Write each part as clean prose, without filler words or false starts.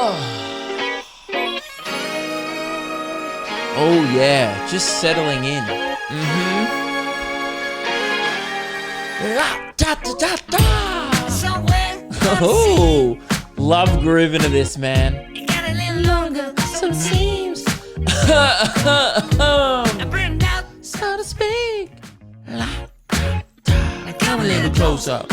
Oh yeah, just settling in. Oh, love grooving to this, man. It got a little longer, so it seems. I burned out, So to speak. now come a little Close up.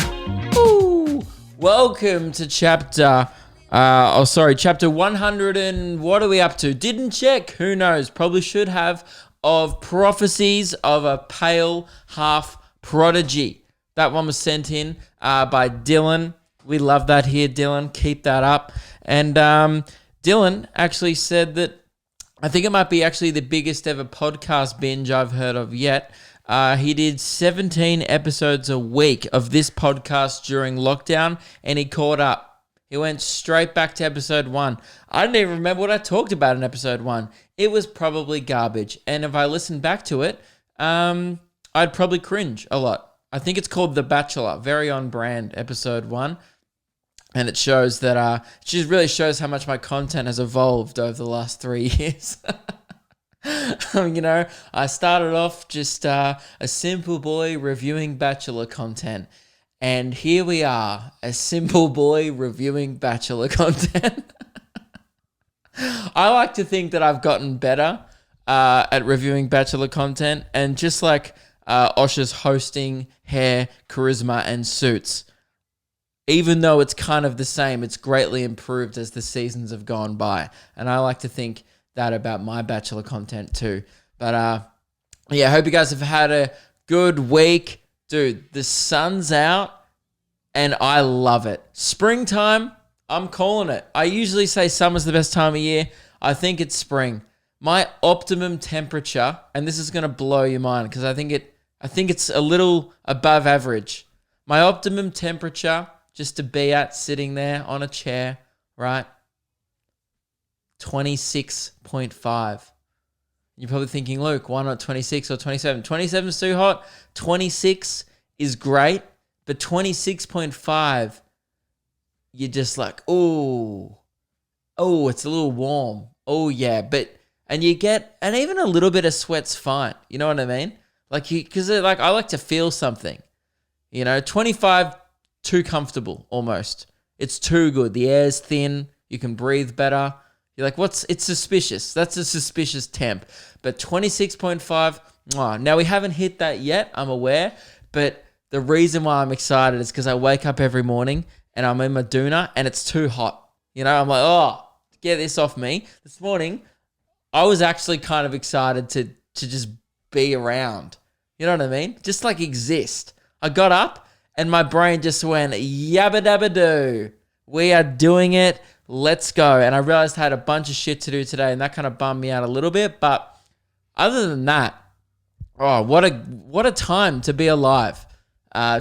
Ooh. Welcome to chapter 100 and what are we up to? Didn't check. Who knows? Probably should have. Of Prophecies of a Pale Half Prodigy. That one was sent in by Dylan. We love that here, Dylan. Keep that up. And Dylan actually said that I think it might be actually the biggest ever podcast binge I've heard of yet. He did 17 episodes a week of this podcast during lockdown, and he caught up. He went straight back to episode 1. I don't even remember what I talked about in episode 1. It was probably garbage. And if I listened back to it, I'd probably cringe a lot. I think it's called The Bachelor, very on brand, episode 1. And it shows that, it just really shows how much my content has evolved over the last 3 years. I started off just a simple boy reviewing Bachelor content. And here we are, a simple boy reviewing Bachelor content. I like to think that I've gotten better at reviewing Bachelor content. And just like Osha's hosting, hair, charisma, and suits, even though it's kind of the same, it's greatly improved as the seasons have gone by. And I like to think that about my Bachelor content too. But I hope you guys have had a good week. Dude, the sun's out and I love it. Springtime, I'm calling it. I usually say summer's the best time of year. I think it's spring. My optimum temperature, and this is going to blow your mind because I think it's a little above average. My optimum temperature just to be at sitting there on a chair, right? 26.5. You're probably thinking, Luke, why not 26 or 27? 27 is too hot. 26 is great, but 26.5, you're just like, oh, it's a little warm. Oh yeah, and you get, and even a little bit of sweat's fine. You know what I mean? Because I like to feel something. 25, too comfortable almost. It's too good. The air's thin. You can breathe better. You're like, it's suspicious. That's a suspicious temp. But 26.5, now we haven't hit that yet, I'm aware. But the reason why I'm excited is because I wake up every morning and I'm in my doona and it's too hot. I'm like, get this off me. This morning, I was actually kind of excited to just be around. You know what I mean? Just like exist. I got up and my brain just went, yabba dabba doo. We are doing it. Let's go. And I realized I had a bunch of shit to do today and that kind of bummed me out a little bit. But other than that, what a time to be alive.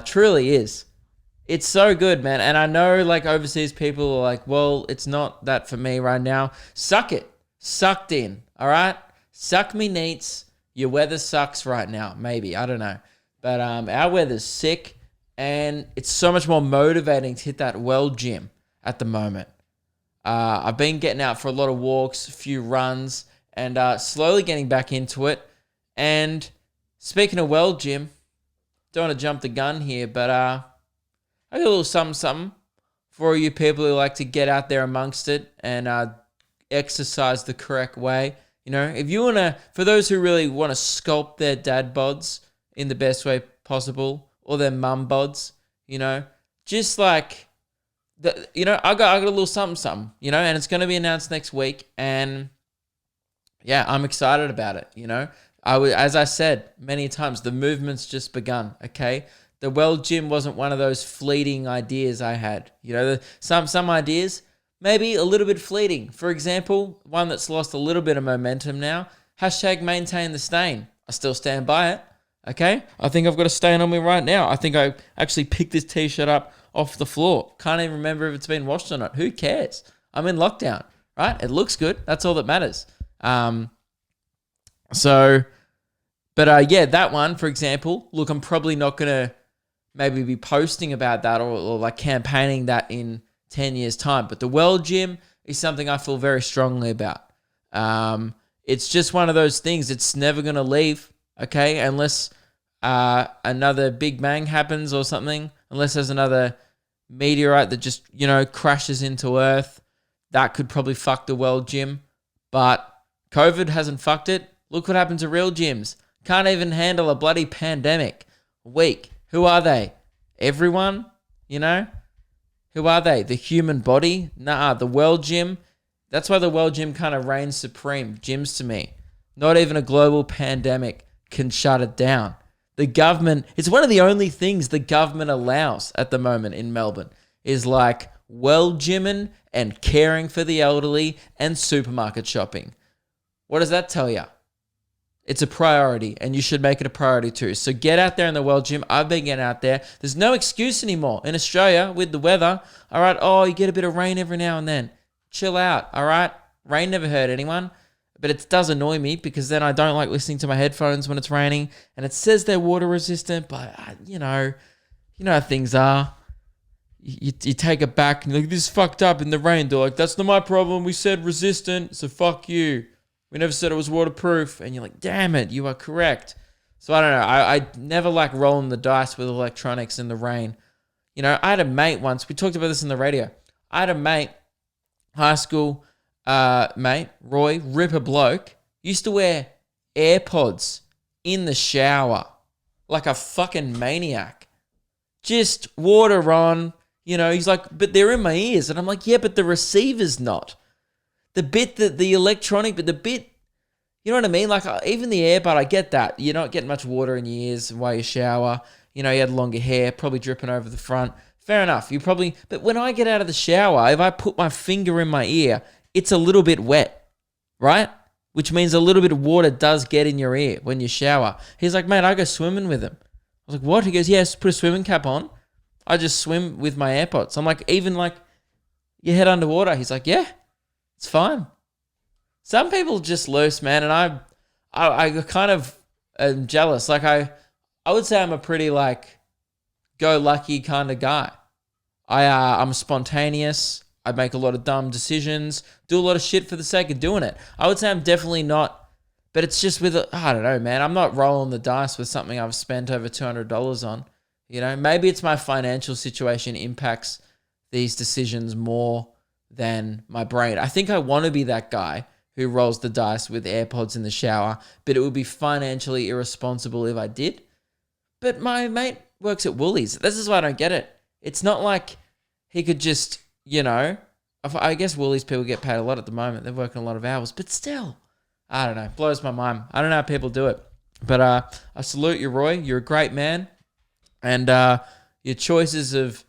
Truly is. It's so good, man. And I know like overseas people are like, well, it's not that for me right now. Suck it. Sucked in. All right. Suck me neats. Your weather sucks right now. Maybe. I don't know. But our weather's sick and it's so much more motivating to hit that well gym at the moment. I've been getting out for a lot of walks, a few runs, and slowly getting back into it. And speaking of well gym, don't want to jump the gun here, but I got a little something for all you people who like to get out there amongst it and exercise the correct way. If you want to, for those who really want to sculpt their dad bods in the best way possible, or their mum bods, just like, I got a little something, and it's going to be announced next week. And yeah, I'm excited about it. As I said many times, the movement's just begun. Okay. The well gym wasn't one of those fleeting ideas I had. Some ideas, maybe a little bit fleeting. For example, one that's lost a little bit of momentum now, #maintain the stain. I still stand by it. Okay. I think I've got a stain on me right now. I think I actually picked this t-shirt up off the floor. Can't even remember if it's been washed or not. Who cares? I'm in lockdown, right? It looks good. That's all that matters. That one, for example, look, I'm probably not going to maybe be posting about that or like campaigning that in 10 years time. But the well gym is something I feel very strongly about. It's just one of those things. It's never going to leave, okay, unless another Big Bang happens or something, unless there's another meteorite that just, crashes into Earth. That could probably fuck the world gym. But COVID hasn't fucked it. Look what happened to real gyms. Can't even handle a bloody pandemic. Weak. Who are they? Everyone? Who are they? The human body? Nah, the world gym. That's why the world gym kind of reigns supreme. Gyms to me. Not even a global pandemic can shut it down. The government, it's one of the only things the government allows at the moment in Melbourne is like world gymming and caring for the elderly and supermarket shopping. What does that tell you? It's a priority, and you should make it a priority too. So get out there in the world gym. I've been getting out there. There's no excuse anymore in Australia with the weather. All right, you get a bit of rain every now and then. Chill out, all right? Rain never hurt anyone, but it does annoy me because then I don't like listening to my headphones when it's raining, and it says they're water resistant, but you know how things are. You take it back and you're like, this is fucked up in the rain. They're like, that's not my problem. We said resistant, so fuck you. We never said it was waterproof. And you're like, damn it, you are correct. So I don't know. I never like rolling the dice with electronics in the rain. I had a mate once. We talked about this in the radio. I had a mate, high school mate, Roy, ripper bloke, used to wear AirPods in the shower like a fucking maniac. Just water on. He's like, but they're in my ears. And I'm like, yeah, but the receiver's not. The electronic, but the bit, you know what I mean? Like, even the earbud, I get that. You're not getting much water in your ears while you shower. You had longer hair, probably dripping over the front. Fair enough. But when I get out of the shower, if I put my finger in my ear, it's a little bit wet, right? Which means a little bit of water does get in your ear when you shower. He's like, mate, I go swimming with him. I was like, what? He goes, yes, put a swimming cap on. I just swim with my AirPods. I'm like, even like your head underwater. He's like, yeah. It's fine. Some people just loose, man, and I kind of am jealous. Like I would say I'm a pretty like go lucky kind of guy. I'm spontaneous. I make a lot of dumb decisions. Do a lot of shit for the sake of doing it. I would say I'm definitely not, but it's just I don't know, man. I'm not rolling the dice with something I've spent over $200 on. Maybe it's my financial situation impacts these decisions more than my brain. I think I want to be that guy who rolls the dice with AirPods in the shower, but it would be financially irresponsible if I did. But my mate works at Woolies. This is why I don't get it. It's not like he could just, I guess Woolies people get paid a lot at the moment. They're working a lot of hours, but still, I don't know. Blows my mind. I don't know how people do it. But I salute you, Roy. You're a great man. And your choices of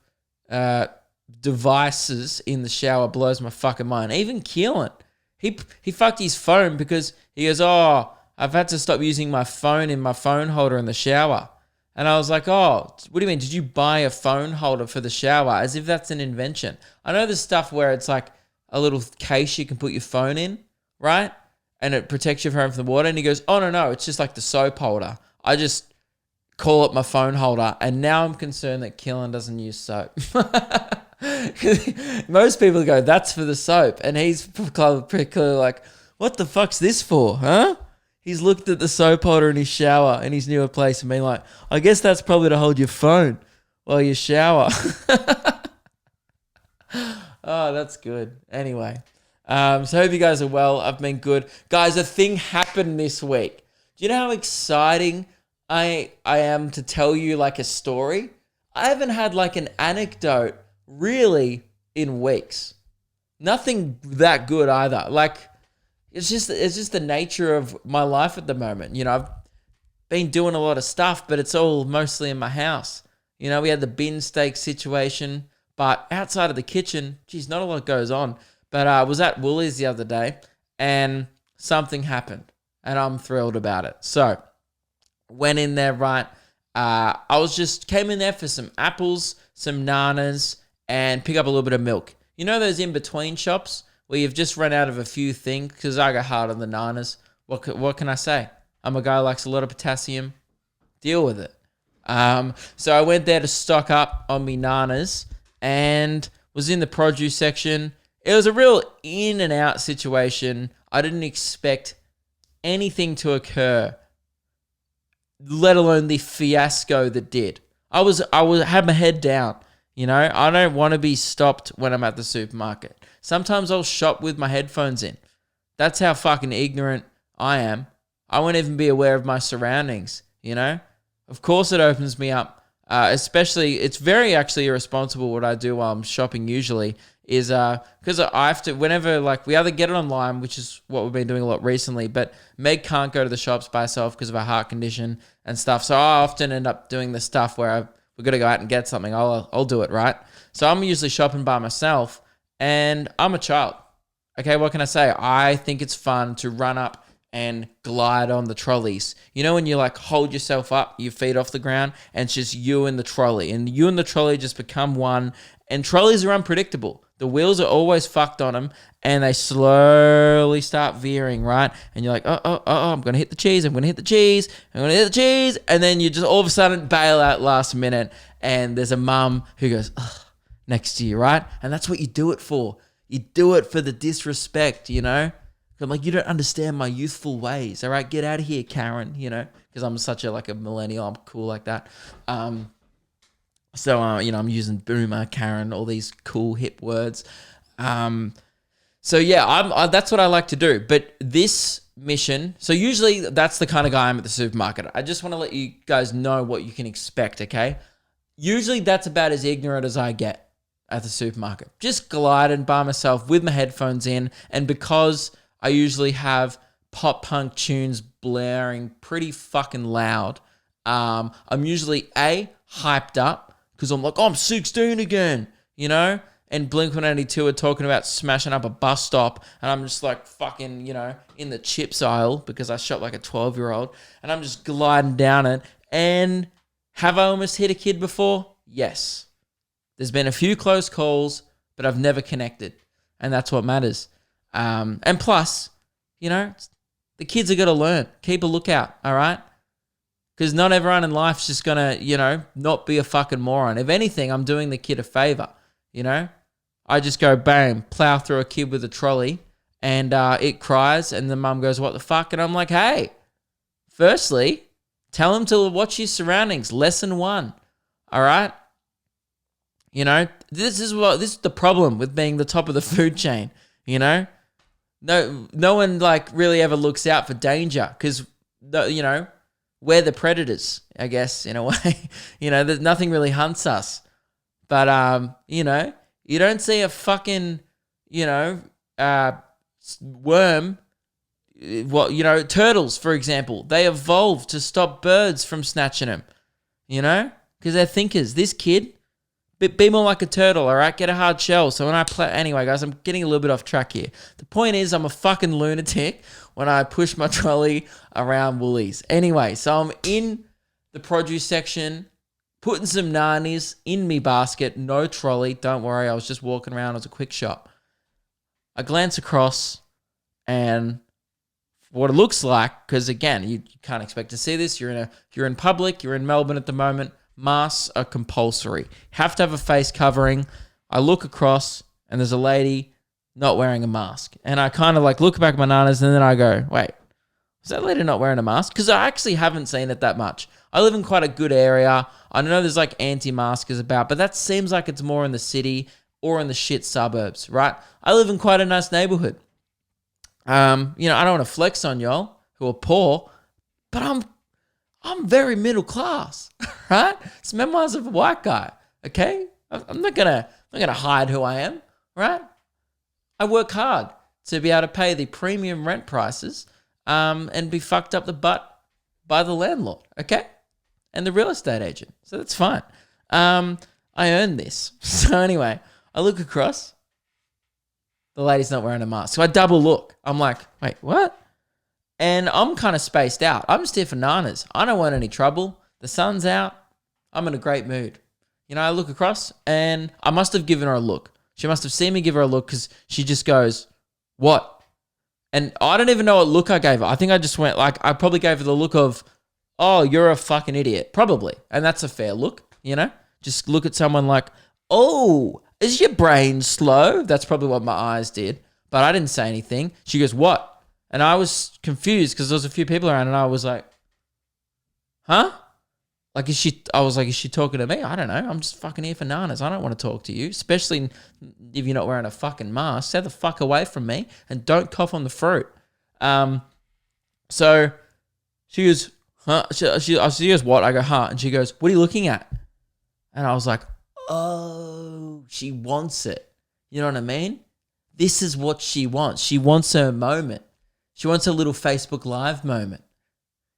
devices in the shower blows my fucking mind. Even Keelan, he fucked his phone because he goes, I've had to stop using my phone in my phone holder in the shower. And I was like, what do you mean? Did you buy a phone holder for the shower? As if that's an invention. I know there's stuff where it's like a little case you can put your phone in, right? And it protects your phone from the water. And he goes, no, it's just like the soap holder. I just call it my phone holder. And now I'm concerned that Keelan doesn't use soap. Most people go, that's for the soap. And he's pretty clearly like, what the fuck's this for, huh? He's looked at the soap holder in his shower in his newer place and been like, I guess that's probably to hold your phone while you shower. Oh, that's good. Anyway, so hope you guys are well. I've been good. Guys, a thing happened this week. Do you know how exciting I am to tell you like a story? I haven't had like an anecdote really in weeks. Nothing that good either. Like, it's just the nature of my life at the moment. I've been doing a lot of stuff, but it's all mostly in my house. We had the bin steak situation, but outside of the kitchen, geez, not a lot goes on. But I was at Woolies the other day and something happened and I'm thrilled about it. So went in there, right? Came in there for some apples, some nanas, and pick up a little bit of milk. Those in-between shops where you've just run out of a few things, because I go hard on the nanas. What can I say? I'm a guy who likes a lot of potassium. Deal with it. So I went there to stock up on me nanas and was in the produce section, It was a real in and out situation. I didn't expect anything to occur, let alone the fiasco that did. I had my head down. You know, I don't want to be stopped when I'm at the supermarket. Sometimes I'll shop with my headphones in. That's how fucking ignorant I am. I won't even be aware of my surroundings, you know? Of course it opens me up. Especially, it's very actually irresponsible what I do while I'm shopping usually is because I have to, whenever, like, we either get it online, which is what we've been doing a lot recently, but Meg can't go to the shops by herself because of her heart condition and stuff. So I often end up doing the stuff where we've got to go out and get something. I'll do it, right? So I'm usually shopping by myself, and I'm a child. Okay, what can I say? I think it's fun to run up and glide on the trolleys. You know when you like hold yourself up, your feet off the ground, and it's just you and the trolley. And you and the trolley just become one. And trolleys are unpredictable. The wheels are always fucked on them, and they slowly start veering, right? And you're like, oh, I'm going to hit the cheese. I'm going to hit the cheese. I'm going to hit the cheese. And then you just all of a sudden bail out last minute, and there's a mum who goes, ugh, next to you, right? And that's what you do it for. You do it for the disrespect, you know? I'm like, you don't understand my youthful ways, all right? Get out of here, Karen, you know? Because I'm such a millennial. I'm cool like that. So, you know, I'm using boomer, Karen, all these cool, hip words. So, yeah, that's what I like to do. But this mission, so usually that's the kind of guy I'm at the supermarket. I just want to let you guys know what you can expect, okay? Usually that's about as ignorant as I get at the supermarket. Just gliding by myself with my headphones in, and because I usually have pop punk tunes blaring pretty fucking loud, I'm usually hyped up, because I'm like, oh, I'm 16 again, you know? And Blink-182 are talking about smashing up a bus stop, and I'm just like fucking, you know, in the chips aisle because I shop like a 12-year-old, and I'm just gliding down it. And have I almost hit a kid before? Yes. There's been a few close calls, but I've never connected, and that's what matters. And plus, you know, the kids are going to learn. Keep a lookout, all right? Because not everyone in life's just going to, you know, not be a fucking moron. If anything, I'm doing the kid a favor, you know? I just go, bang, plow through a kid with a trolley, and it cries, and the mum goes, what the fuck? And I'm like, hey, firstly, tell him to watch his surroundings. Lesson 1, all right? You know, this is the problem with being the top of the food chain, you know? No one, like, really ever looks out for danger because, you know, we're the predators, I guess, in a way. You know, there's nothing really hunts us. But, you know, you don't see a fucking, you know, worm. Well, you know, turtles, for example, they evolved to stop birds from snatching them, you know, because they're thinkers. This kid, be more like a turtle, all right? Get a hard shell. So when I play... Anyway, guys, I'm getting a little bit off track here. The point is I'm a fucking lunatic when I push my trolley around Woolies. Anyway, so I'm in the produce section, putting some nannies in me basket. No trolley. Don't worry. I was just walking around. It was a quick shop. I glance across, and what it looks like, because, again, you can't expect to see this. You're in public. You're in Melbourne at the moment. Masks are compulsory. Have to have a face covering. I look across, and there's a lady not wearing a mask. And I kind of like look back at my nanas, and then I go, wait, is that lady not wearing a mask? Because I actually haven't seen it that much. I live in quite a good area. I know there's like anti-maskers about, but that seems like it's more in the city or in the shit suburbs, right? I live in quite a nice neighborhood. You know, I don't want to flex on y'all who are poor, but I'm very middle class, right? It's Memoirs of a White Guy, okay? I'm not gonna hide who I am, right? I work hard to be able to pay the premium rent prices and be fucked up the butt by the landlord, okay? And the real estate agent, so that's fine. I earned this. So anyway, I look across. The lady's not wearing a mask. So I double look. I'm like, wait, what? And I'm kind of spaced out. I'm just here for nanas. I don't want any trouble. The sun's out. I'm in a great mood. You know, I look across, and I must have given her a look. She must have seen me give her a look because she just goes, what? And I don't even know what look I gave her. I think I just went like, I probably gave her the look of, oh, you're a fucking idiot. Probably. And that's a fair look, you know? Just look at someone like, oh, is your brain slow? That's probably what my eyes did. But I didn't say anything. She goes, what? And I was confused because there was a few people around and I was like, huh? Like, is she talking to me? I don't know. I'm just fucking here for nanas. I don't want to talk to you, especially if you're not wearing a fucking mask. Stay the fuck away from me and don't cough on the fruit. So she goes, huh? She goes, what? I go, huh? And she goes, what are you looking at? And I was like, oh, she wants it. You know what I mean? This is what she wants. She wants her moment. She wants a little Facebook Live moment.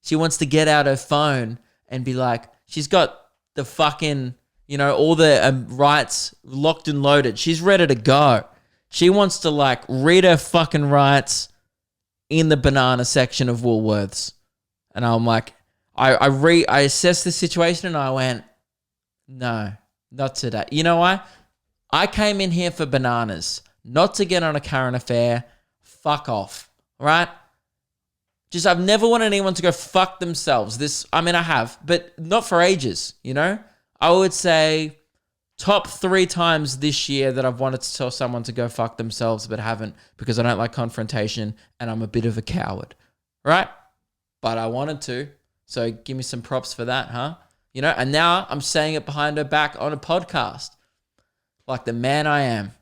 She wants to get out her phone and be like, she's got the fucking, all the rights locked and loaded. She's ready to go. She wants to like read her fucking rights in the banana section of Woolworths. And I'm like, I assessed the situation and I went, no, not today. You know why? I came in here for bananas, not to get on a current affair. Fuck off, right? Just, I've never wanted anyone to go fuck themselves. I have, but not for ages, I would say top 3 times this year that I've wanted to tell someone to go fuck themselves, but haven't because I don't like confrontation and I'm a bit of a coward, right? But I wanted to, so give me some props for that, huh? And now I'm saying it behind her back on a podcast like the man I am.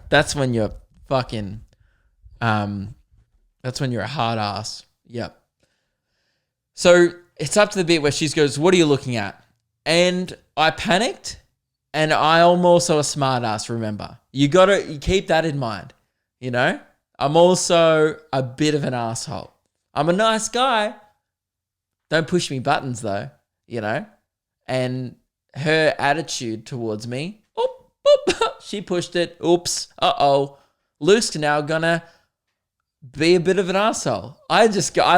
That's when you're fucking... that's when you're a hard ass. Yep. So it's up to the bit where she goes, what are you looking at? And I panicked and I'm also a smart ass, remember. You keep that in mind, I'm also a bit of an asshole. I'm a nice guy. Don't push me buttons though, and her attitude towards me, she pushed it. Oops. Uh-oh. Luke's now gonna be a bit of an asshole. I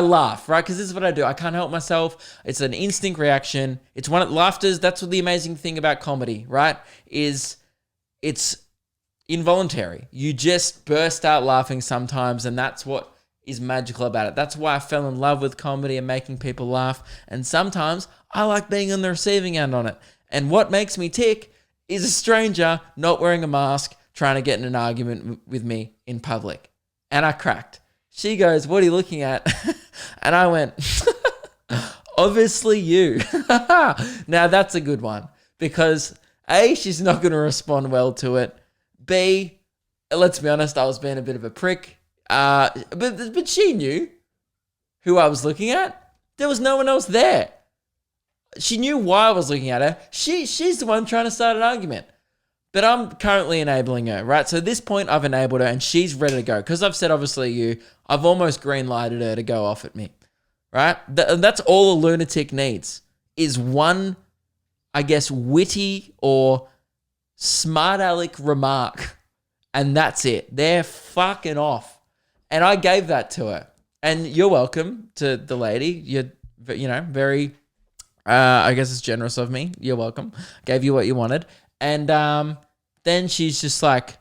laugh, right? Because this is what I do. I can't help myself. It's an instinct reaction. It's laughter's. That's what the amazing thing about comedy, right? Is it's involuntary. You just burst out laughing sometimes, and that's what is magical about it. That's why I fell in love with comedy and making people laugh. And sometimes I like being on the receiving end on it. And what makes me tick is a stranger not wearing a mask trying to get in an argument with me in public. And I cracked. She goes, what are you looking at? And I went, obviously you. Now that's a good one because A, she's not going to respond well to it. B, let's be honest, I was being a bit of a prick. But she knew who I was looking at. There was no one else there. She knew why I was looking at her. She's the one trying to start an argument. But I'm currently enabling her, right? So at this point, I've enabled her and she's ready to go. Because I've said, obviously, I've almost green-lighted her to go off at me, right? That's all a lunatic needs is one, I guess, witty or smart aleck remark. And that's it. They're fucking off. And I gave that to her. And you're welcome to the lady. You're, very, I guess it's generous of me. You're welcome. Gave you what you wanted. And then she's just like,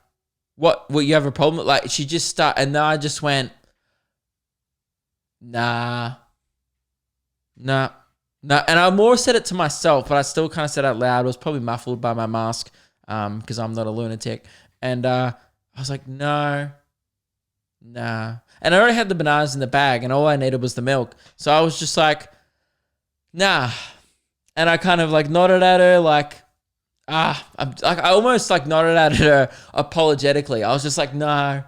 what, you have a problem? Like, she just started, and then I just went, nah. And I more said it to myself, but I still kind of said it out loud. It was probably muffled by my mask because I'm not a lunatic. And I was like, no. Nah. And I already had the bananas in the bag and all I needed was the milk. So I was just like, nah. And I kind of like nodded at her like, I almost like nodded at her apologetically. I was just like, no,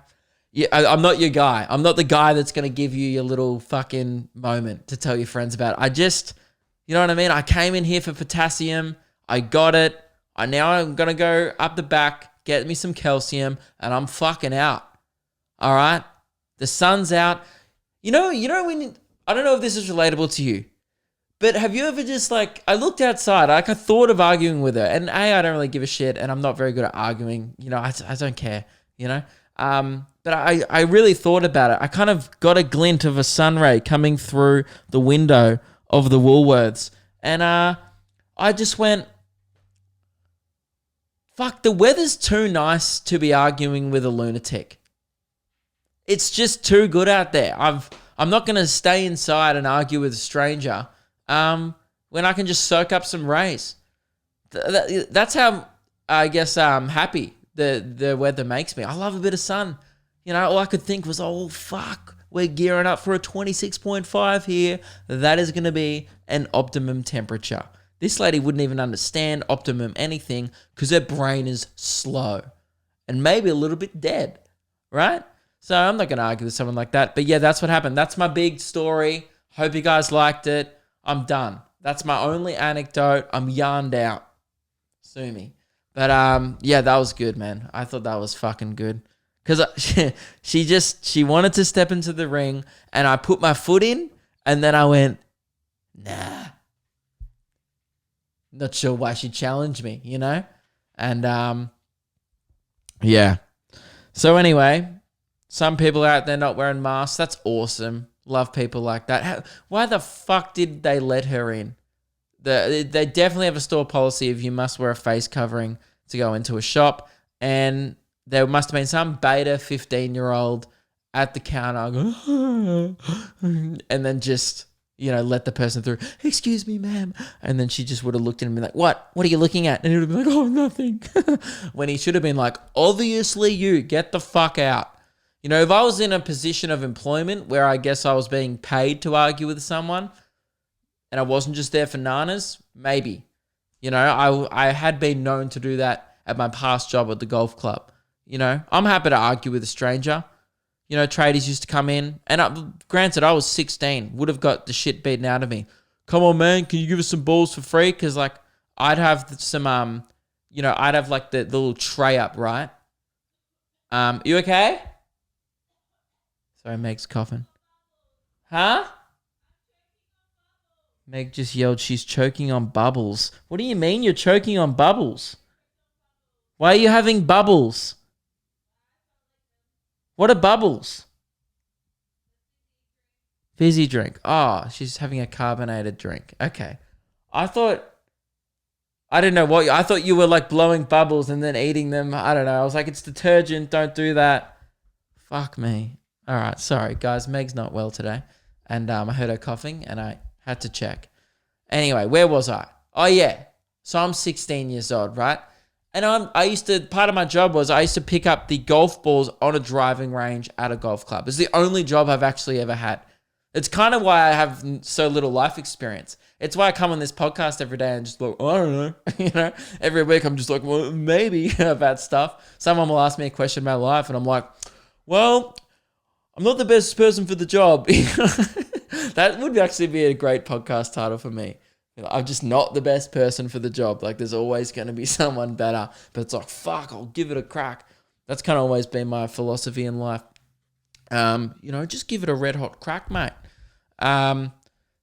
I'm not your guy. I'm not the guy that's going to give you your little fucking moment to tell your friends about. I just, you know what I mean? I came in here for potassium. I got it. I'm going to go up the back, get me some calcium, and I'm fucking out. All right? The sun's out. You know when, I don't know if this is relatable to you, but have you ever just like, I looked outside, like I thought of arguing with her, and I don't really give a shit, and I'm not very good at arguing. I don't care, but I really thought about it. I kind of got a glint of a sun ray coming through the window of the Woolworths, and I just went, fuck, the weather's too nice to be arguing with a lunatic. It's just too good out there. I'm not going to stay inside and argue with a stranger when I can just soak up some rays. That's how I guess happy the weather makes me. I love a bit of sun. You know, all I could think was, oh fuck, we're gearing up for a 26.5 here. That is going to be an optimum temperature. This lady wouldn't even understand optimum anything because her brain is slow and maybe a little bit dead, right? So I'm not going to argue with someone like that. But yeah, that's what happened. That's my big story. Hope you guys liked it. I'm done. That's my only anecdote. I'm yarned out. Sue me. But yeah, that was good, man. I thought that was fucking good. Because she wanted to step into the ring and I put my foot in and then I went, nah. Not sure why she challenged me, you know? And yeah. So anyway, some people out there not wearing masks. That's awesome. Love people like that. Why the fuck did they let her in? They definitely have a store policy of you must wear a face covering to go into a shop. And there must have been some beta 15-year-old at the counter and then just, you know, let the person through. Excuse me, ma'am. And then she just would have looked at him and been like, what? What are you looking at? And he would have been like, oh, nothing. When he should have been like, obviously you, get the fuck out. You know, if I was in a position of employment where I guess I was being paid to argue with someone and I wasn't just there for nanas, maybe. You know, I had been known to do that at my past job at the golf club. You know, I'm happy to argue with a stranger. You know, tradies used to come in. And granted, I was 16. Would have got the shit beaten out of me. Come on, man. Can you give us some balls for free? Because, like, I'd have some, you know, I'd have, like, the little tray up, right? You okay? Sorry, Meg's coughing. Huh? Meg just yelled she's choking on bubbles. What do you mean you're choking on bubbles? Why are you having bubbles? What are bubbles? Fizzy drink. Oh, she's having a carbonated drink. Okay. I didn't know what, I thought you were like blowing bubbles and then eating them. I don't know. I was like, it's detergent. Don't do that. Fuck me. All right. Sorry, guys. Meg's not well today. And I heard her coughing and I had to check. Anyway, where was I? Oh, yeah. So I'm 16 years old, right? And part of my job was I used to pick up the golf balls on a driving range at a golf club. It's the only job I've actually ever had. It's kind of why I have so little life experience. It's why I come on this podcast every day and just like, oh, I don't know. You know, every week I'm just like, well, maybe about stuff. Someone will ask me a question about life and I'm like, well, I'm not the best person for the job. That would actually be a great podcast title for me. I'm just not the best person for the job. Like, there's always going to be someone better. But it's like, fuck, I'll give it a crack. That's kind of always been my philosophy in life. You know, just give it a red hot crack, mate.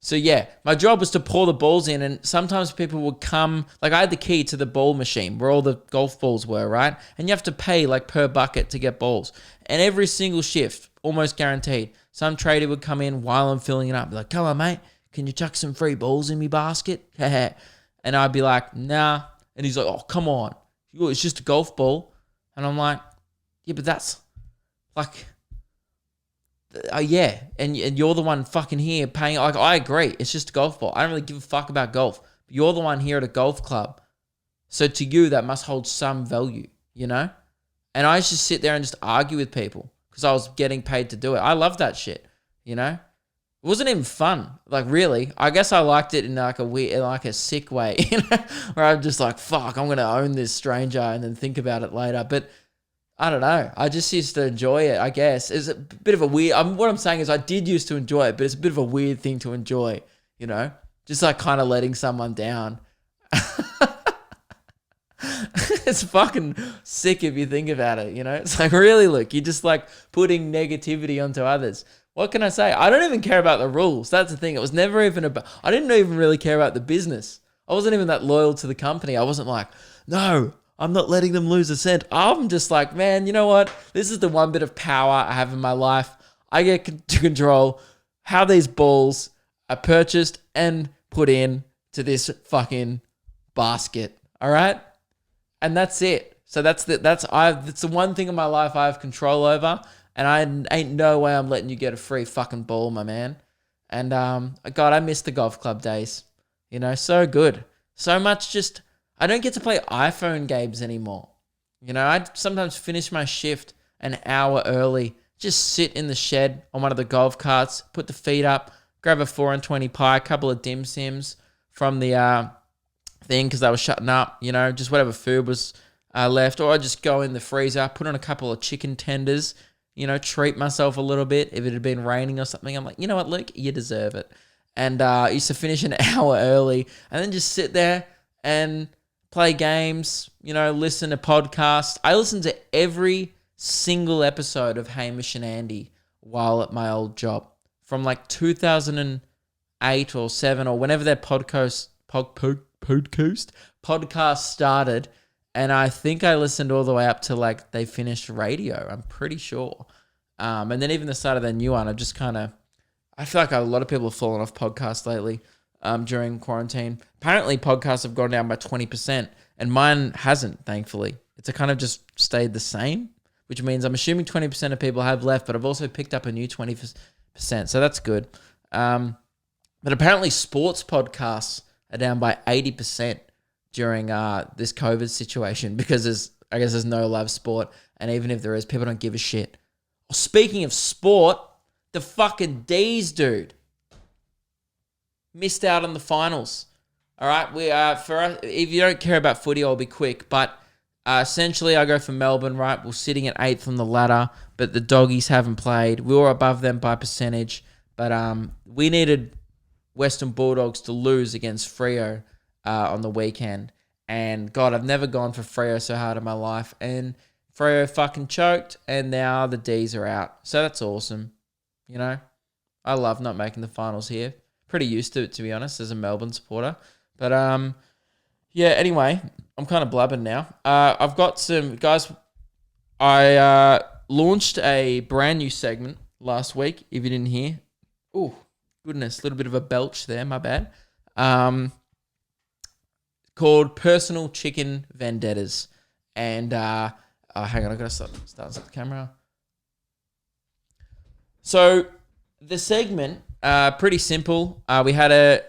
So yeah, my job was to pour the balls in, and sometimes people would come, like I had the key to the ball machine where all the golf balls were, right? And you have to pay like per bucket to get balls. And every single shift, almost guaranteed, some trader would come in while I'm filling it up, be like, come on, mate, can you chuck some free balls in me basket? And I'd be like, nah. And he's like, oh, come on. It's just a golf ball. And I'm like, yeah, but that's like... yeah, and you're the one fucking here paying. Like, I agree, it's just a golf ball. I don't really give a fuck about golf. But you're the one here at a golf club, so to you that must hold some value, you know. And I used to sit there and just argue with people because I was getting paid to do it. I love that shit, you know. It wasn't even fun, like really. I guess I liked it in like a weird, like a sick way, you know, where I'm just like, fuck, I'm gonna own this stranger and then think about it later, but. I don't know. I just used to enjoy it, I guess. It's a bit of a weird... what I'm saying is I did used to enjoy it, but it's a bit of a weird thing to enjoy, you know? Just like kind of letting someone down. It's fucking sick if you think about it, you know? It's like, really, look, you're just like putting negativity onto others. What can I say? I don't even care about the rules. That's the thing. It was never even about... I didn't even really care about the business. I wasn't even that loyal to the company. I wasn't like, no... I'm not letting them lose a cent. I'm just like, man, you know what? This is the one bit of power I have in my life. I get to control how these balls are purchased and put in to this fucking basket. All right? And that's it. So that's the one thing in my life I have control over. And I ain't no way I'm letting you get a free fucking ball, my man. And God, I miss the golf club days. You know, so good. So much just... I don't get to play iPhone games anymore. You know, I'd sometimes finish my shift an hour early, just sit in the shed on one of the golf carts, put the feet up, grab a 4 and 20 pie, a couple of dim sims from the thing because they were shutting up, you know, just whatever food was left. Or I'd just go in the freezer, put on a couple of chicken tenders, you know, treat myself a little bit. If it had been raining or something, I'm like, you know what, Luke, you deserve it. And I used to finish an hour early and then just sit there and play games, you know, listen to podcasts. I listened to every single episode of Hamish and Andy while at my old job from like 2008 or 7 or whenever their podcast started. And I think I listened all the way up to like they finished radio. I'm pretty sure. And then even the start of their new one, I feel like a lot of people have fallen off podcasts lately during quarantine. Apparently podcasts have gone down by 20% and mine hasn't, thankfully. It's kind of just stayed the same, which means I'm assuming 20% of people have left, but I've also picked up a new 20%. So that's good. But apparently sports podcasts are down by 80% during this COVID situation because I guess there's no live sport. And even if there is, people don't give a shit. Well, speaking of sport, the fucking D's, dude, missed out on the finals. All right, if you don't care about footy, I'll be quick. But essentially, I go for Melbourne. Right, we're sitting at 8th on the ladder, but the Doggies haven't played. We were above them by percentage, but we needed Western Bulldogs to lose against Freo on the weekend. And God, I've never gone for Freo so hard in my life. And Freo fucking choked, and now the D's are out. So that's awesome. You know, I love not making the finals here. Pretty used to it, to be honest, as a Melbourne supporter. But yeah. Anyway, I'm kind of blabbing now. I've got some guys. I launched a brand new segment last week. If you didn't hear, oh goodness, a little bit of a belch there. My bad. Called Personal Chicken Vendettas, and hang on, I gotta start the camera. So the segment, pretty simple. We had a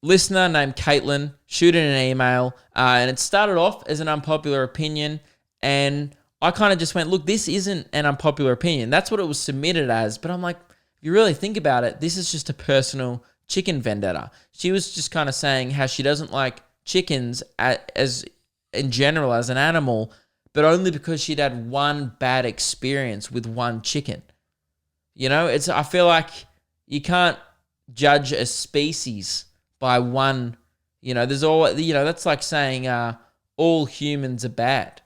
listener named Caitlin shoot in an email, and it started off as an unpopular opinion, and I kind of just went, look, this isn't an unpopular opinion. That's what it was submitted as, but I'm like, if you really think about it, this is just a personal chicken vendetta. She was just kind of saying how she doesn't like chickens as in general as an animal, but only because she'd had one bad experience with one chicken. You know, I feel like you can't judge a species by one, you know, that's like saying all humans are bad.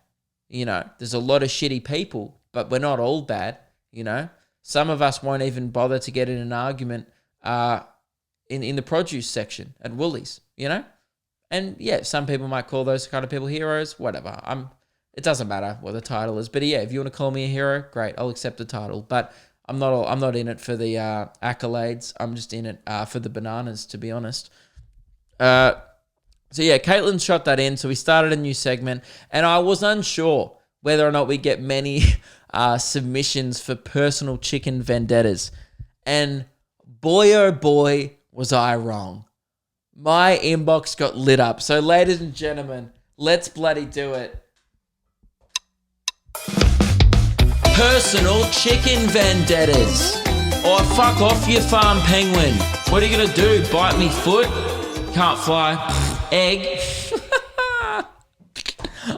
You know, there's a lot of shitty people, but we're not all bad, you know. Some of us won't even bother to get in an argument in the produce section at Woolies, you know. And yeah, some people might call those kind of people heroes, whatever. It doesn't matter what the title is. But yeah, if you want to call me a hero, great, I'll accept the title. But I'm not in it for the accolades. I'm just in it for the bananas, to be honest. So yeah, Caitlin shot that in. So we started a new segment, and I was unsure whether or not we get many submissions for personal chicken vendettas. And boy, oh boy, was I wrong. My inbox got lit up. So ladies and gentlemen, let's bloody do it. Personal chicken vendettas. Or fuck off, you farm penguin. What are you going to do? Bite me foot? Can't fly. Egg.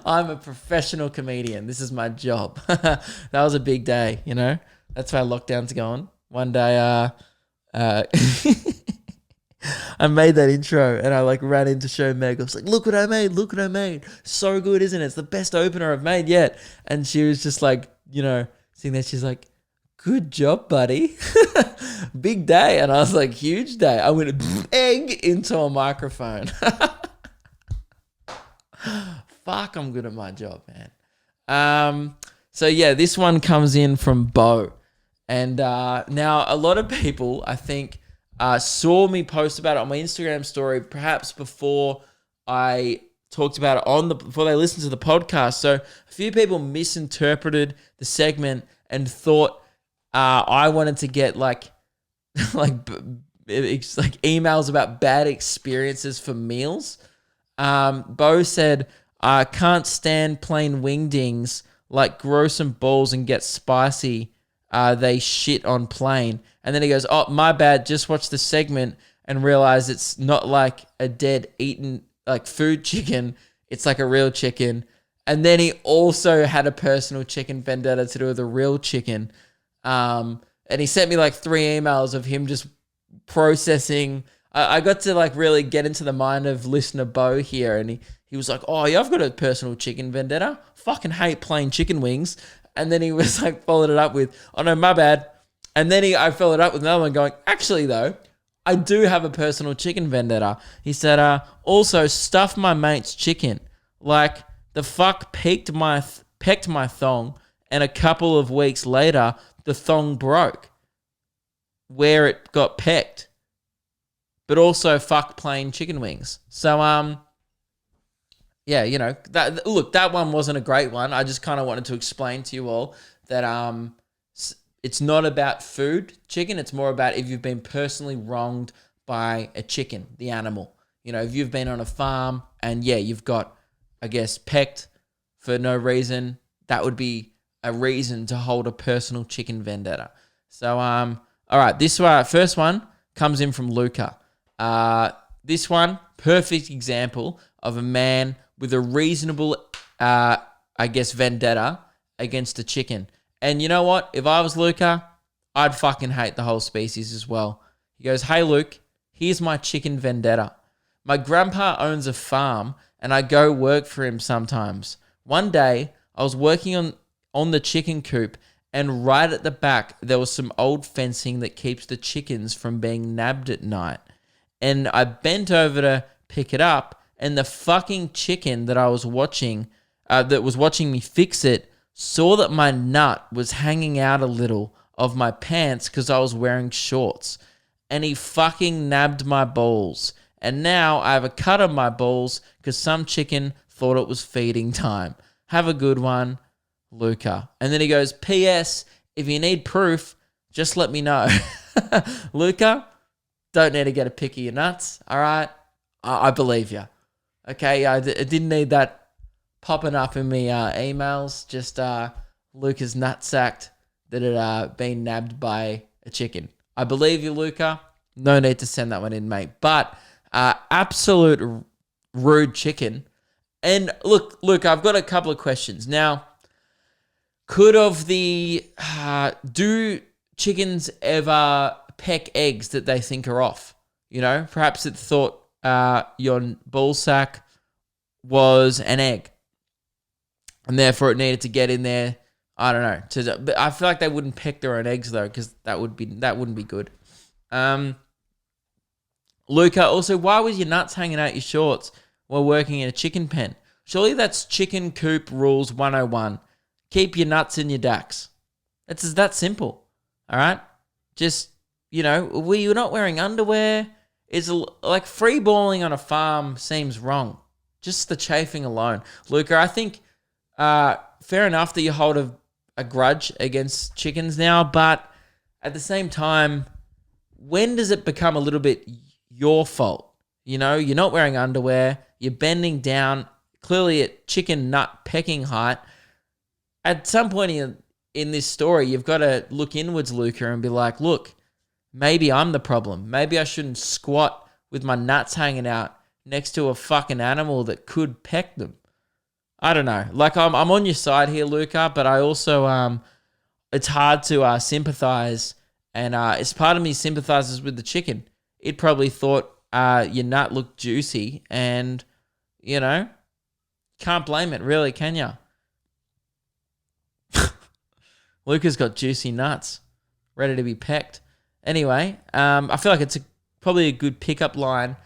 I'm a professional comedian. This is my job. That was a big day, you know? That's how lockdown's going. One day, I made that intro and I like ran in to show Meg. I was like, look what I made. So good, isn't it? It's the best opener I've made yet. And she was just like, you know, seeing that, she's like, good job, buddy. Big day. And I was like, huge day. I went egg into a microphone. Fuck, I'm good at my job, man. So yeah, this one comes in from Bo. And now a lot of people, I think, saw me post about it on my Instagram story, perhaps before I talked about it before they listened to the podcast. So a few people misinterpreted the segment and thought I wanted to get like emails about bad experiences for meals. Bo said, I can't stand plain wingdings, like grow some balls and get spicy. They shit on plain. And then he goes, oh, my bad. Just watch the segment and realize it's not like a dead eaten like food chicken. It's like a real chicken. And then he also had a personal chicken vendetta to do with a real chicken. And he sent me like 3 emails of him just processing. I got to like really get into the mind of listener Bo here. And he was like, oh yeah, I've got a personal chicken vendetta. Fucking hate plain chicken wings. And then he was like, followed it up with, oh no, my bad. And then I followed it up with another one going, actually though, I do have a personal chicken vendetta. He said, also stuff my mate's chicken. Like the fuck pecked my thong, and a couple of weeks later, the thong broke where it got pecked. But also fuck plain chicken wings. So, yeah, you know, that one wasn't a great one. I just kind of wanted to explain to you all that it's not about food chicken. It's more about if you've been personally wronged by a chicken, the animal. You know, if you've been on a farm and, yeah, you've got, I guess, pecked for no reason, that would be a reason to hold a personal chicken vendetta. So, all right, this first one comes in from Luca. This one, perfect example of a man with a reasonable, I guess, vendetta against a chicken. And you know what? If I was Luca, I'd fucking hate the whole species as well. He goes, hey, Luke, here's my chicken vendetta. My grandpa owns a farm and I go work for him sometimes. One day, I was working on the chicken coop, and right at the back, there was some old fencing that keeps the chickens from being nabbed at night. And I bent over to pick it up, and the fucking chicken that I was watching, that was watching me fix it, saw that my nut was hanging out a little of my pants because I was wearing shorts. And he fucking nabbed my balls. And now I have a cut on my balls because some chicken thought it was feeding time. Have a good one, Luca. And then he goes, P.S. If you need proof, just let me know. Luca, don't need to get a pick of your nuts, all right? I believe you. Okay, I didn't need that popping up in me emails. Just Luca's nutsacked that had been nabbed by a chicken. I believe you, Luca. No need to send that one in, mate. But absolute rude chicken. And look, I've got a couple of questions. Now, do chickens ever peck eggs that they think are off? You know, perhaps it thought your ball sack was an egg, and therefore it needed to get in there. I don't know. But I feel like they wouldn't peck their own eggs though, because that wouldn't be good. Luca, also, why was your nuts hanging out your shorts while working in a chicken pen? Surely that's chicken coop rules 101. Keep your nuts in your dacks. It's that simple. All right? Just, you know, were you not wearing underwear? It's like free balling on a farm seems wrong. Just the chafing alone. Luca, I think fair enough that you hold a grudge against chickens now, but at the same time, when does it become a little bit your fault? You know, you're not wearing underwear, you're bending down, clearly at chicken nut pecking height. At some point in this story, you've got to look inwards, Luca, and be like, look, maybe I'm the problem. Maybe I shouldn't squat with my nuts hanging out next to a fucking animal that could peck them. I don't know. Like, I'm on your side here, Luca, but I also, it's hard to sympathize, and it's part of me sympathizes with the chicken. It probably thought your nut looked juicy, and, you know, can't blame it, really, can you? Luca's got juicy nuts, ready to be pecked. Anyway, I feel like it's probably a good pickup line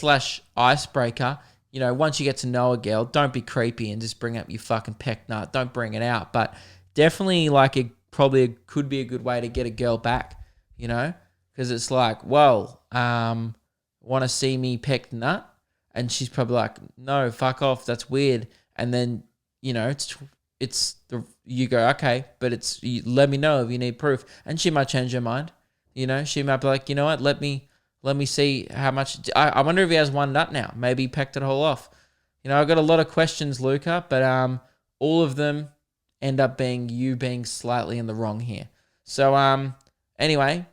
/ icebreaker. You know, once you get to know a girl, don't be creepy and just bring up your fucking peck nut. Don't bring it out. But definitely, like, it probably could be a good way to get a girl back, you know? Because it's like, well, want to see me peck nut? And she's probably like, no, fuck off. That's weird. And then, you know, you go, okay, but let me know if you need proof. And she might change her mind. You know, she might be like, you know what, let me see how much. I wonder if he has one nut now. Maybe he pecked it all off. I got a lot of questions, Luca, but all of them end up being you being slightly in the wrong here. So anyway,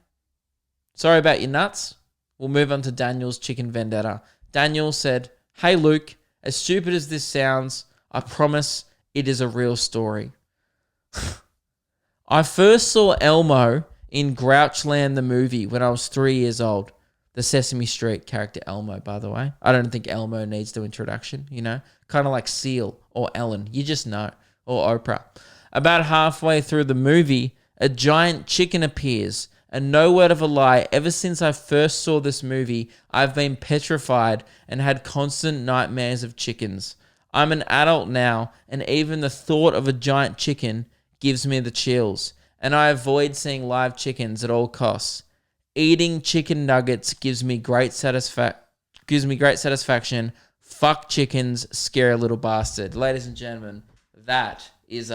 sorry about your nuts. We'll move on to Daniel's chicken vendetta. Daniel said, "Hey Luke, as stupid as this sounds, I promise it is a real story. I first saw Elmo in Grouchland the movie when I was 3 years old. The Sesame Street character Elmo, by the way. I don't think Elmo needs the introduction, Kind of like Seal or Ellen. You just know. Or Oprah. About halfway through the movie, a giant chicken appears. And no word of a lie, ever since I first saw this movie, I've been petrified and had constant nightmares of chickens. I'm an adult now, and even the thought of a giant chicken gives me the chills. And I avoid seeing live chickens at all costs. Eating chicken nuggets gives me great satisfaction. Fuck chickens, scary little bastard." Ladies and gentlemen, that is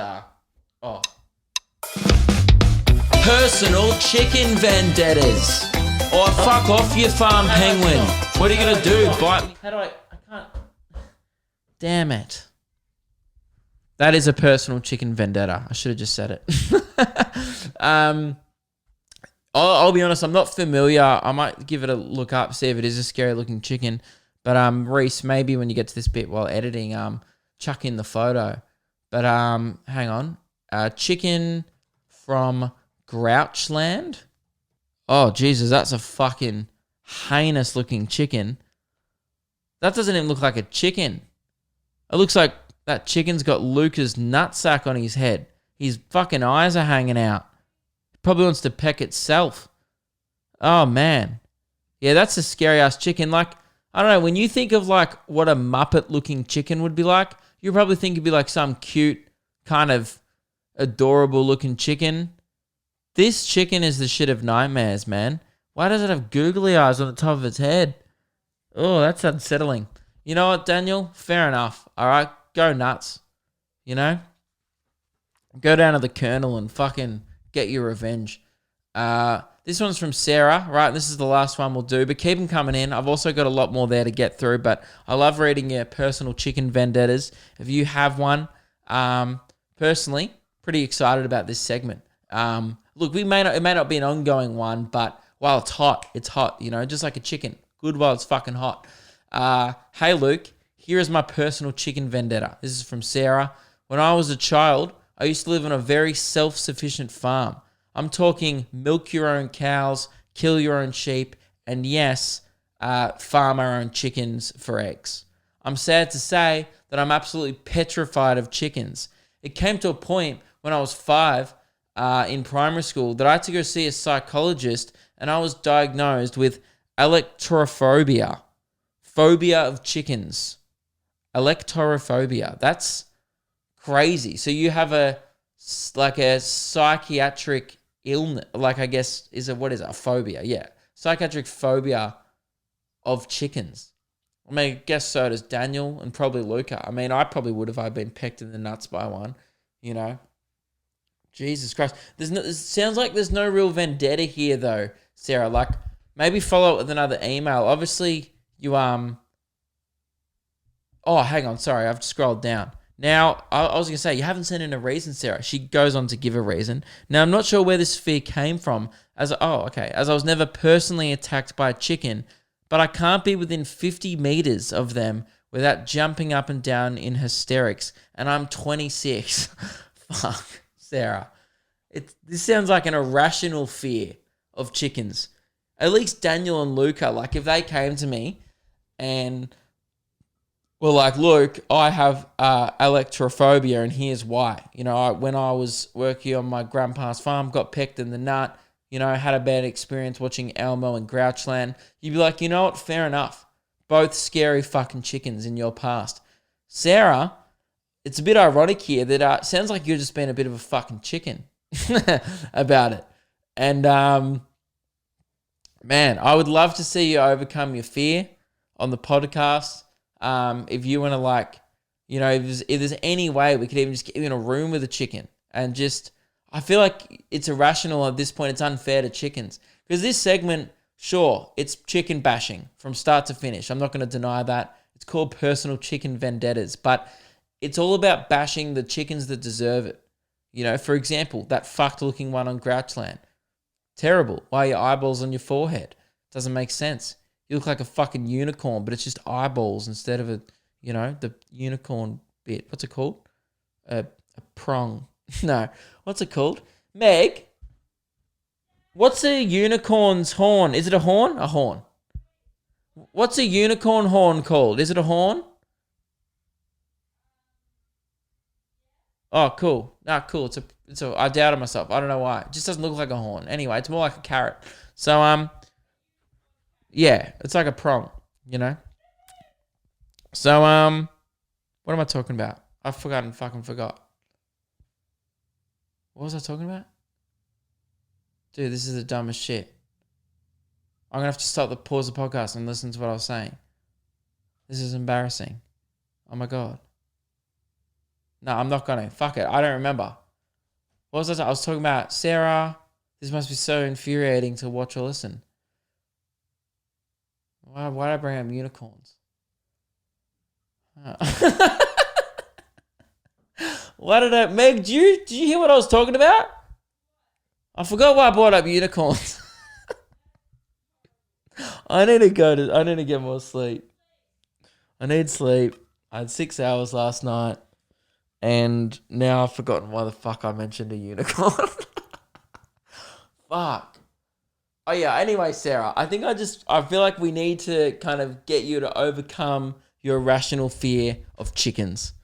personal chicken vendettas. Or fuck off, you farm penguin. What are you gonna do? Bite me? How do I can't. Damn it. That is a personal chicken vendetta. I should have just said it. I'll be honest, I'm not familiar. I might give it a look up, see if it is a scary looking chicken. But Reese, maybe when you get to this bit while editing, chuck in the photo. But hang on. Chicken from Grouchland. Oh, Jesus, that's a fucking heinous looking chicken. That doesn't even look like a chicken. It looks like that chicken's got Luca's nutsack on his head. His fucking eyes are hanging out. Probably wants to peck itself. Oh, man. Yeah, that's a scary-ass chicken. Like, I don't know, when you think of, like, what a Muppet-looking chicken would be like, you probably think it'd be like some cute, kind of adorable-looking chicken. This chicken is the shit of nightmares, man. Why does it have googly eyes on the top of its head? Oh, that's unsettling. You know what, Daniel? Fair enough. All right, go nuts. Go down to the Colonel and fucking get your revenge. This one's from Sarah, right? This is the last one we'll do, but keep them coming in. I've also got a lot more there to get through, but I love reading your personal chicken vendettas. If you have one, personally, pretty excited about this segment. Look, it may not be an ongoing one, but while it's hot, just like a chicken. Good while it's fucking hot. Hey Luke, here is my personal chicken vendetta. This is from Sarah. When I was a child, I used to live on a very self-sufficient farm. I'm talking milk your own cows, kill your own sheep, and yes, farm our own chickens for eggs. I'm sad to say that I'm absolutely petrified of chickens. It came to a point when I was 5 in primary school that I had to go see a psychologist, and I was diagnosed with electrophobia, phobia of chickens. Electrophobia. That's crazy. So you have a psychiatric illness, a phobia? Yeah. Psychiatric phobia of chickens. I mean, I guess so does Daniel and probably Luca. I mean, I probably would if I'd been pecked in the nuts by one, Jesus Christ. It sounds like there's no real vendetta here though, Sarah. Like, maybe follow up with another email. Obviously, you, oh, hang on. Sorry, I've scrolled down. Now, I was going to say, you haven't sent in a reason, Sarah. She goes on to give a reason. Now, I'm not sure where this fear came from. As I was never personally attacked by a chicken, but I can't be within 50 meters of them without jumping up and down in hysterics. And I'm 26. Fuck, Sarah. This sounds like an irrational fear of chickens. At least Daniel and Luca, like if they came to me and were like, "Look, I have electrophobia and here's why. When I was working on my grandpa's farm, got pecked in the nut, had a bad experience watching Elmo and Grouchland." You'd be like, you know what? Fair enough. Both scary fucking chickens in your past. Sarah, it's a bit ironic here that sounds like you're just being a bit of a fucking chicken about it. And, man, I would love to see you overcome your fear on the podcast. If you want to if there's any way we could even just get you in a room with a chicken and just, I feel like it's irrational at this point. It's unfair to chickens because this segment, sure, it's chicken bashing from start to finish. I'm not going to deny that. It's called personal chicken vendettas, but it's all about bashing the chickens that deserve it. You know, for example, that fucked looking one on Grouchland. Terrible. Why are your eyeballs on your forehead? Doesn't make sense. You look like a fucking unicorn, but it's just eyeballs instead of the unicorn bit. What's it called? A prong. No. What's it called? Meg, what's a unicorn's horn? Is it a horn? A horn. What's a unicorn horn called? Is it a horn? Oh, cool. Cool. It's a. I doubted myself. I don't know why. It just doesn't look like a horn. Anyway, it's more like a carrot. So yeah, it's like a prong. You know. So what am I talking about? I fucking forgot. What was I talking about? Dude, this is the dumbest shit. I'm going to have to pause the podcast and listen to what I was saying. This is embarrassing. Oh my God. No, I'm not going to. Fuck it. I don't remember. What was I was talking about? Sarah, this must be so infuriating to watch or listen. Why did I bring up unicorns? Meg, did you hear what I was talking about? I forgot why I brought up unicorns. I need to get more sleep. I need sleep. I had 6 hours last night, and now I've forgotten why the fuck I mentioned a unicorn. Fuck. Oh yeah, anyway, Sarah, I feel like we need to kind of get you to overcome your irrational fear of chickens.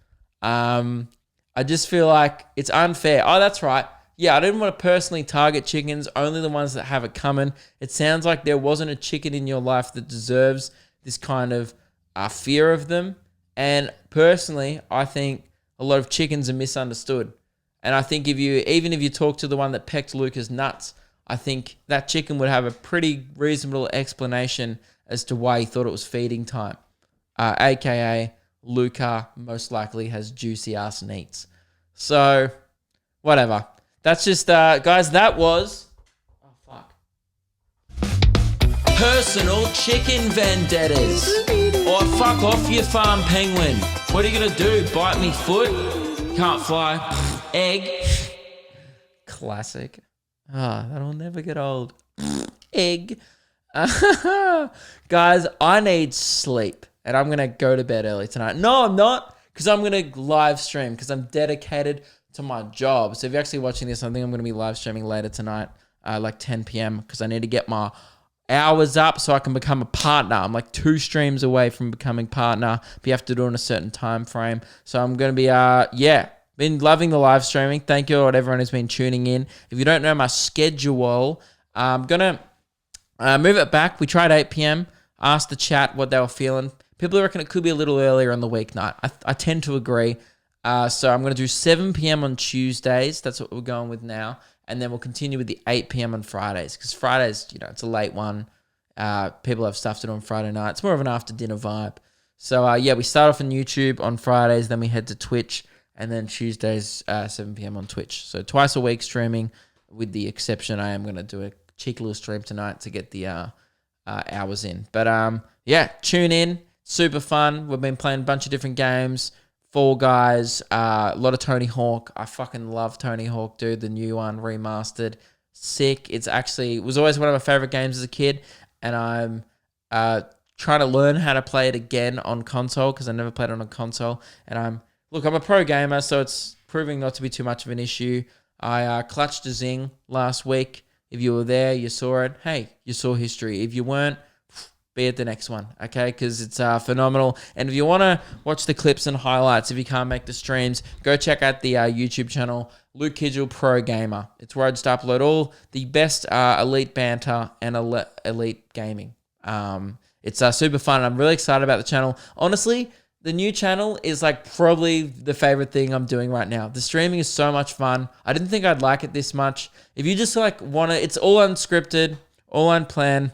I just feel like it's unfair. Oh, that's right. Yeah, I didn't want to personally target chickens, only the ones that have it coming. It sounds like there wasn't a chicken in your life that deserves this kind of fear of them. And personally, I think a lot of chickens are misunderstood. And I think even if you talk to the one that pecked Luca's nuts, I think that chicken would have a pretty reasonable explanation as to why he thought it was feeding time. AKA Luca most likely has juicy ass neats. So, whatever. That's just, guys, that was... Oh, fuck. Personal chicken vendettas. Or fuck off, you farm penguin. What are you going to do? Bite me foot? Can't fly. Egg. Classic. That'll never get old. Egg. Guys, I need sleep. And I'm going to go to bed early tonight. No, I'm not. Because I'm going to live stream. Because I'm dedicated to my job. So if you're actually watching this, I think I'm going to be live streaming later tonight. Like 10 p.m. Because I need to get my hours up so I can become a partner. I'm like 2 streams away from becoming partner. But you have to do it in a certain time frame. So I'm going to be, been loving the live streaming. Thank you to everyone who's been tuning in. If you don't know my schedule, I'm going to move it back. We tried 8 p.m. Asked the chat what they were feeling. People reckon it could be a little earlier on the weeknight. I tend to agree. So I'm going to do 7 p.m. on Tuesdays. That's what we're going with now. And then we'll continue with the 8 p.m. on Fridays. Because Fridays, it's a late one. People have stuff to do on Friday night. It's more of an after-dinner vibe. So, we start off on YouTube on Fridays. Then we head to Twitch. And then Tuesdays, 7 p.m. on Twitch. So twice a week streaming, with the exception I am going to do a cheeky little stream tonight to get the hours in. But tune in. Super fun. We've been playing a bunch of different games. Fall Guys, a lot of Tony Hawk. I fucking love Tony Hawk, dude. The new one, remastered. Sick. It was always one of my favorite games as a kid. And I'm trying to learn how to play it again on console because I never played it on a console. And I'm a pro gamer, so it's proving not to be too much of an issue. I clutched a zing last week. If you were there, you saw it. Hey, you saw history. If you weren't, be at the next one, okay? Because it's phenomenal. And if you want to watch the clips and highlights, if you can't make the streams, go check out the YouTube channel, Luke Kidgell Pro Gamer. It's where I just upload all the best elite banter and elite gaming. It's super fun. I'm really excited about the channel. Honestly, the new channel is like probably the favorite thing I'm doing right now. The streaming is so much fun. I didn't think I'd like it this much. If you just want to, it's all unscripted, all unplanned.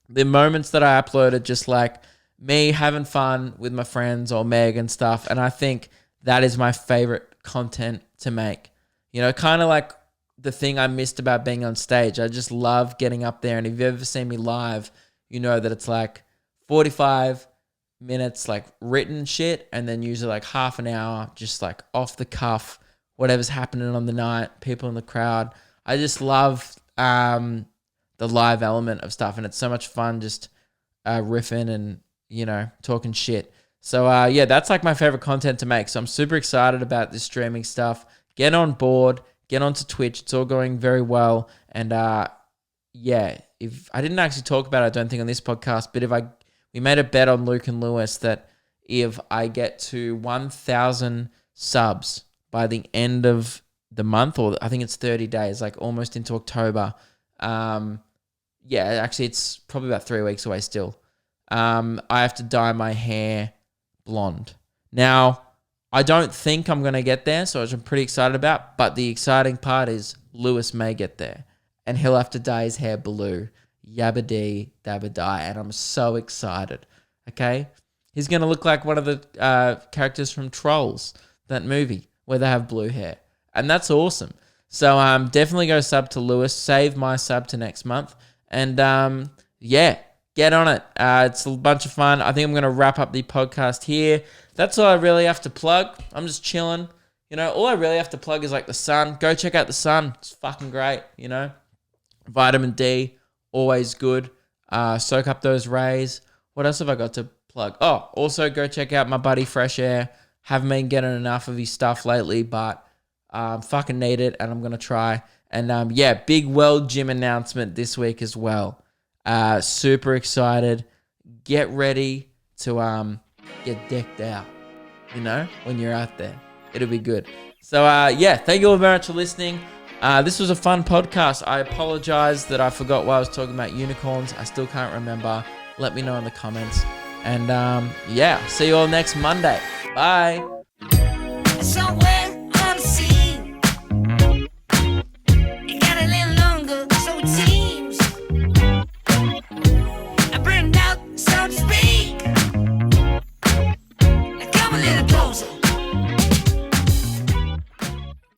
The moments that I upload are just like me having fun with my friends or Meg and stuff. And I think that is my favorite content to make. Kind of like the thing I missed about being on stage. I just love getting up there. And if you've ever seen me live, you know that it's like 45 minutes like written shit, and then usually like half an hour just like off the cuff, whatever's happening on the night, people in the crowd. I just love the live element of stuff, and it's so much fun just riffing and, you know, talking shit. So yeah, that's like my favorite content to make. So I'm super excited about this streaming stuff. Get on board, get onto Twitch. It's all going very well. And yeah, if I didn't actually talk about it, I don't think on this podcast, but we made a bet on Luke and Lewis that if I get to 1,000 subs by the end of the month, or I think it's 30 days, like almost into October. Yeah, actually it's probably about 3 weeks away still. I have to dye my hair blonde. Now, I don't think I'm going to get there, so which I'm pretty excited about, but the exciting part is Lewis may get there, and he'll have to dye his hair blue. Yabba dee, dabba die, and I'm so excited, okay? He's going to look like one of the characters from Trolls, that movie, where they have blue hair, and that's awesome. So definitely go sub to Lewis, save my sub to next month, and yeah, get on it. It's a bunch of fun. I think I'm going to wrap up the podcast here. That's all I really have to plug. I'm just chilling. You know, all I really have to plug is like the sun. Go check out the sun. It's fucking great, you know. Vitamin D, always good. Soak up those rays. What else have I got to plug? Oh, also go check out my buddy Fresh Air. Haven't been getting enough of his stuff lately, but fucking need it, and I'm going to try. And yeah, big World Gym announcement this week as well. Super excited. Get ready to get decked out, you know, when you're out there. It'll be good. So yeah, thank you all very much for listening. This was a fun podcast. I apologize that I forgot why I was talking about unicorns. I still can't remember. Let me know in the comments. And yeah, see you all next Monday. Bye.